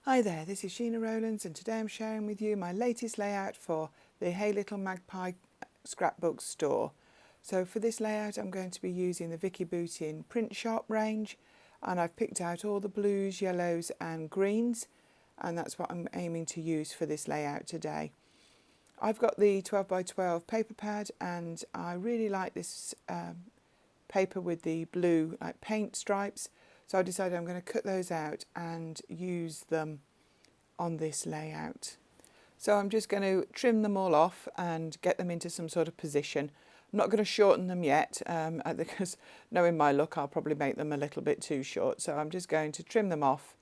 Hi there, this is Sheena Rowlands and today I'm sharing with you my latest layout for the Hey Little Magpie scrapbook store. So for this layout I'm going to be using the Vicki Boutin Print Shop range, and I've picked out all the blues, yellows and greens, and that's what I'm aiming to use for this layout today. I've got the 12 by 12 paper pad and I really like this paper with the blue paint stripes. So I decided I'm going to cut those out and use them on this layout. So I'm just going to trim them all off and get them into some sort of position. I'm not going to shorten them yet because knowing my look I'll probably make them a little bit too short. So I'm just going to trim them off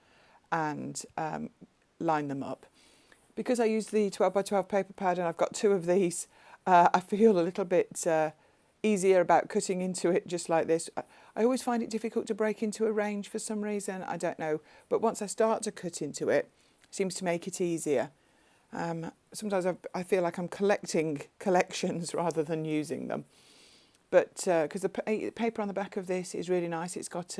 and line them up. Because I use the 12 by 12 paper pad and I've got two of these, I feel a little bit easier about cutting into it just like this. I always find it difficult to break into a range for some reason, I don't know, but once I start to cut into it, it seems to make it easier. Sometimes I feel like I'm collecting collections rather than using them, but because the paper on the back of this is really nice. It's got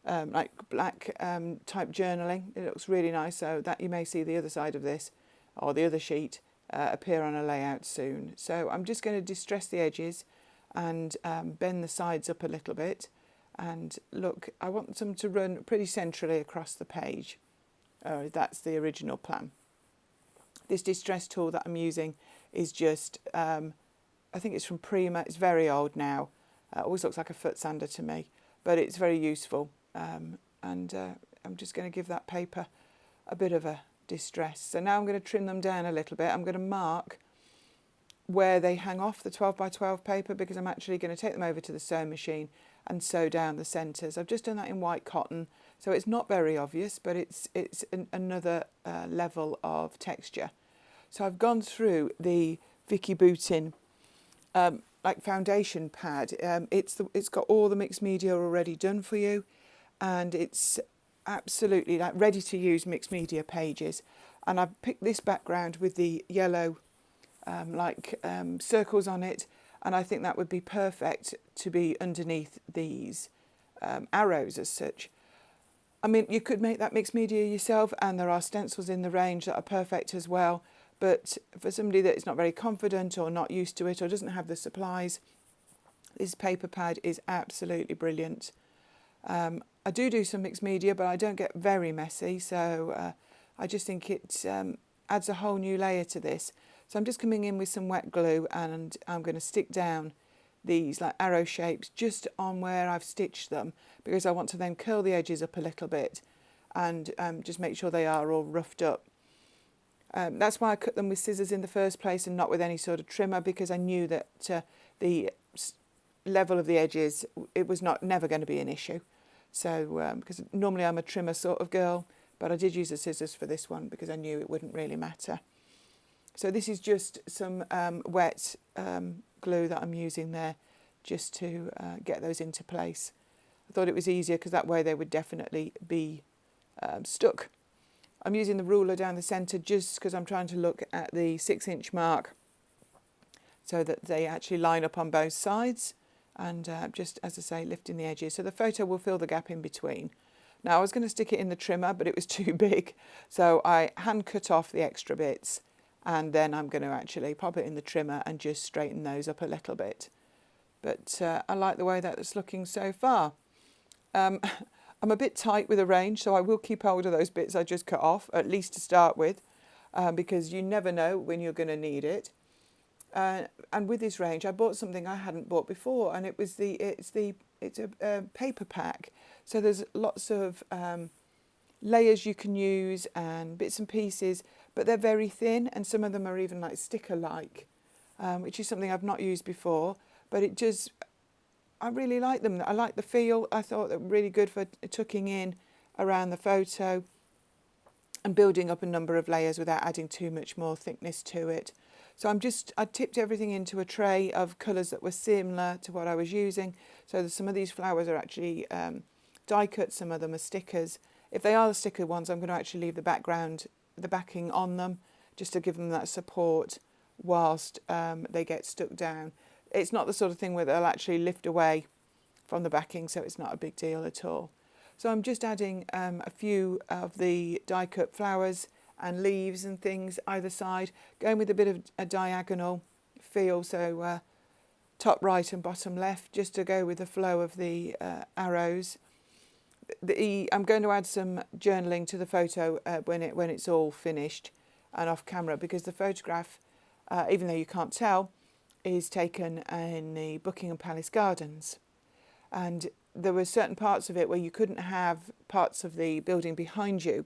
like black type journaling. It looks really nice, so that you may see the other side of this or the other sheet appear on a layout soon. So I'm just going to distress the edges and bend the sides up a little bit, and look, I want them to run pretty centrally across the page. That's the original plan. This distress tool that I'm using is just I think it's from Prima. It's very old now. Always looks like a foot sander to me, but it's very useful, and I'm just going to give that paper a bit of a distress. So now I'm going to trim them down a little bit. I'm going to mark where they hang off the 12 by 12 paper because I'm actually going to take them over to the sewing machine and sew down the centres. I've just done that in white cotton, so it's not very obvious, but it's another level of texture. So I've gone through the Vicki Boutin like foundation pad. It's got all the mixed media already done for you, and it's absolutely like ready to use mixed media pages. And I've picked this background with the yellow circles on it, and I think that would be perfect to be underneath these arrows as such. I mean, you could make that mixed media yourself, and there are stencils in the range that are perfect as well, but for somebody that is not very confident or not used to it or doesn't have the supplies, this paper pad is absolutely brilliant. I do some mixed media, but I don't get very messy, so I just think it adds a whole new layer to this. So I'm just coming in with some wet glue and I'm going to stick down these like arrow shapes just on where I've stitched them, because I want to then curl the edges up a little bit and just make sure they are all roughed up. That's why I cut them with scissors in the first place and not with any sort of trimmer, because I knew that the level of the edges, it was never going to be an issue. So because normally I'm a trimmer sort of girl, but I did use the scissors for this one because I knew it wouldn't really matter. So this is just some wet glue that I'm using there just to get those into place. I thought it was easier because that way they would definitely be stuck. I'm using the ruler down the centre just because I'm trying to look at the 6-inch mark so that they actually line up on both sides, and just, as I say, lifting the edges. So the photo will fill the gap in between. Now I was going to stick it in the trimmer, but it was too big, so I hand cut off the extra bits, and then I'm going to actually pop it in the trimmer and just straighten those up a little bit. But I like the way that's looking so far. I'm a bit tight with a range, so I will keep hold of those bits I just cut off, at least to start with, because you never know when you're going to need it. And with this range, I bought something I hadn't bought before, and it's a paper pack. So there's lots of layers you can use and bits and pieces, but they're very thin, and some of them are even like sticker-like, which is something I've not used before, but I really like them. I like the feel. I thought they were really good for tucking in around the photo and building up a number of layers without adding too much more thickness to it. So I tipped everything into a tray of colours that were similar to what I was using. So some of these flowers are actually die cut, some of them are stickers. If they are the sticker ones, I'm going to actually leave the backing on them, just to give them that support whilst they get stuck down. It's not the sort of thing where they'll actually lift away from the backing, so it's not a big deal at all. So I'm just adding a few of the die cut flowers and leaves and things either side, going with a bit of a diagonal feel, so top right and bottom left, just to go with the flow of the arrows. I'm going to add some journaling to the photo when it's all finished and off camera, because the photograph, even though you can't tell, is taken in the Buckingham Palace Gardens, and there were certain parts of it where you couldn't have parts of the building behind you,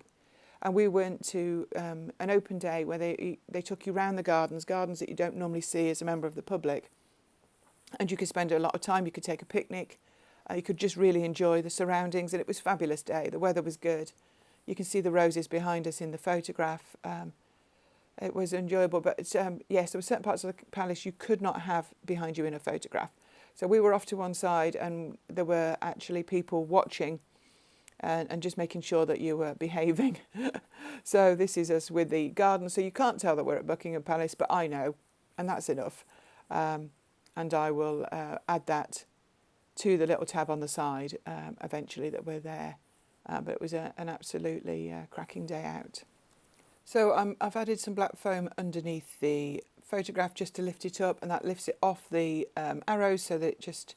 and we went to an open day where they took you around the gardens that you don't normally see as a member of the public, and you could spend a lot of time. You could take a picnic, you could just really enjoy the surroundings, and it was a fabulous day. The weather was good. You can see the roses behind us in the photograph. It was enjoyable, but yes, there were certain parts of the palace you could not have behind you in a photograph. So we were off to one side, and there were actually people watching and just making sure that you were behaving. So this is us with the garden. So you can't tell that we're at Buckingham Palace, but I know, and that's enough. And I will add that to the little tab on the side eventually that we're there. But it was an absolutely cracking day out. So I've added some black foam underneath the photograph just to lift it up, and that lifts it off the arrows so that it just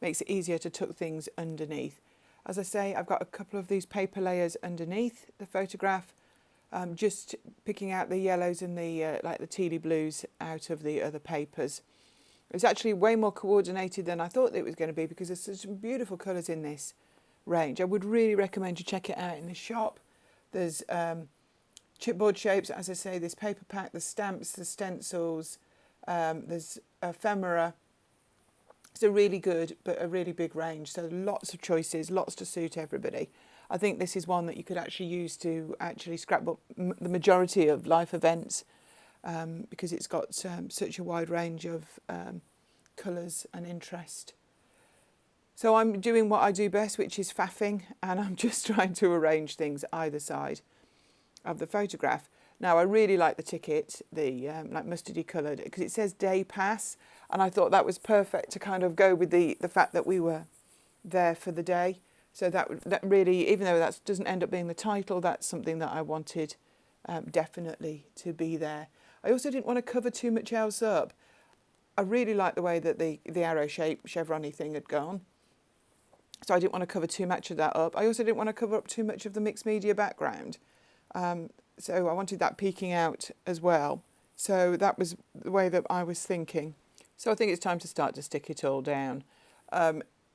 makes it easier to tuck things underneath. As I say, I've got a couple of these paper layers underneath the photograph, just picking out the yellows and the like the tealy blues out of the other papers. It's actually way more coordinated than I thought it was going to be, because there's some beautiful colours in this range. I would really recommend you check it out in the shop. There's chipboard shapes, as I say, this paper pack, the stamps, the stencils, there's ephemera. It's a really good but a really big range, so lots of choices, lots to suit everybody. I think this is one that you could actually use to actually scrapbook the majority of life events, because it's got such a wide range of colours and interest. So I'm doing what I do best, which is faffing, and I'm just trying to arrange things either side of the photograph. Now I really like the ticket, the like mustardy coloured, because it says day pass, and I thought that was perfect to kind of go with the fact that we were there for the day. So that really, even though that doesn't end up being the title, that's something that I wanted definitely to be there. I also didn't want to cover too much else up. I really liked the way that the arrow shape chevron-y thing had gone, so I didn't want to cover too much of that up. I also didn't want to cover up too much of the mixed media background. So I wanted that peeking out as well. So that was the way that I was thinking. So I think it's time to start to stick it all down.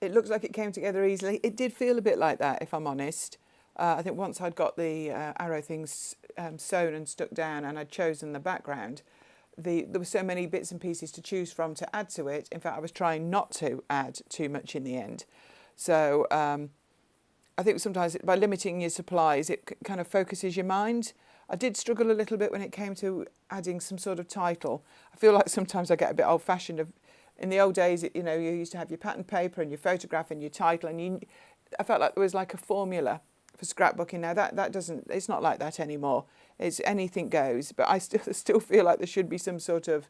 It looks like it came together easily. It did feel a bit like that, if I'm honest. I think once I'd got the arrow things sewn and stuck down, and I'd chosen the background, there were so many bits and pieces to choose from to add to it. In fact, I was trying not to add too much in the end. So I think sometimes by limiting your supplies, it kind of focuses your mind. I did struggle a little bit when it came to adding some sort of title. I feel like sometimes I get a bit old-fashioned. In the old days, you used to have your pattern paper and your photograph and your title, and I felt like there was like a formula for scrapbooking. Now that doesn't, it's not like that anymore. It's anything goes, but I still feel like there should be some sort of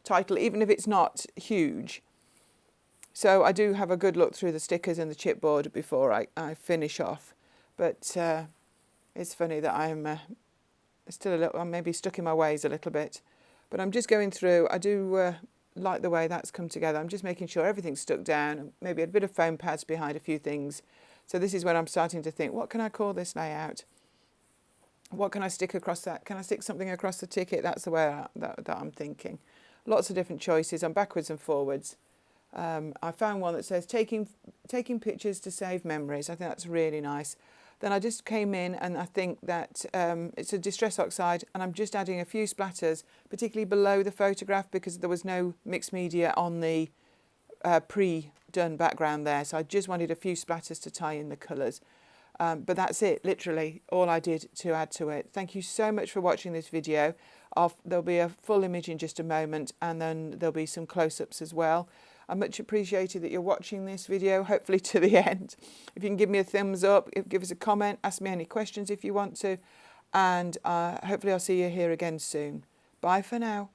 title, even if it's not huge. So I do have a good look through the stickers and the chipboard before I finish off. But it's funny that I'm still a little, I'm maybe stuck in my ways a little bit. But I'm just going through. I do like the way that's come together. I'm just making sure everything's stuck down, maybe a bit of foam pads behind a few things. So this is when I'm starting to think, what can I call this layout? What can I stick across that? Can I stick something across the ticket? That's the way that I'm thinking. Lots of different choices. I'm backwards and forwards. I found one that says taking pictures to save memories. I think that's really nice. Then I just came in, and I think that it's a distress oxide, and I'm just adding a few splatters, particularly below the photograph, because there was no mixed media on the pre-done background there. So I just wanted a few splatters to tie in the colours. But that's it, literally all I did to add to it. Thank you so much for watching this video. There'll be a full image in just a moment, and then there'll be some close-ups as well. I much appreciated that you're watching this video, hopefully to the end. If you can give me a thumbs up, give us a comment, ask me any questions if you want to, and hopefully I'll see you here again soon. Bye for now.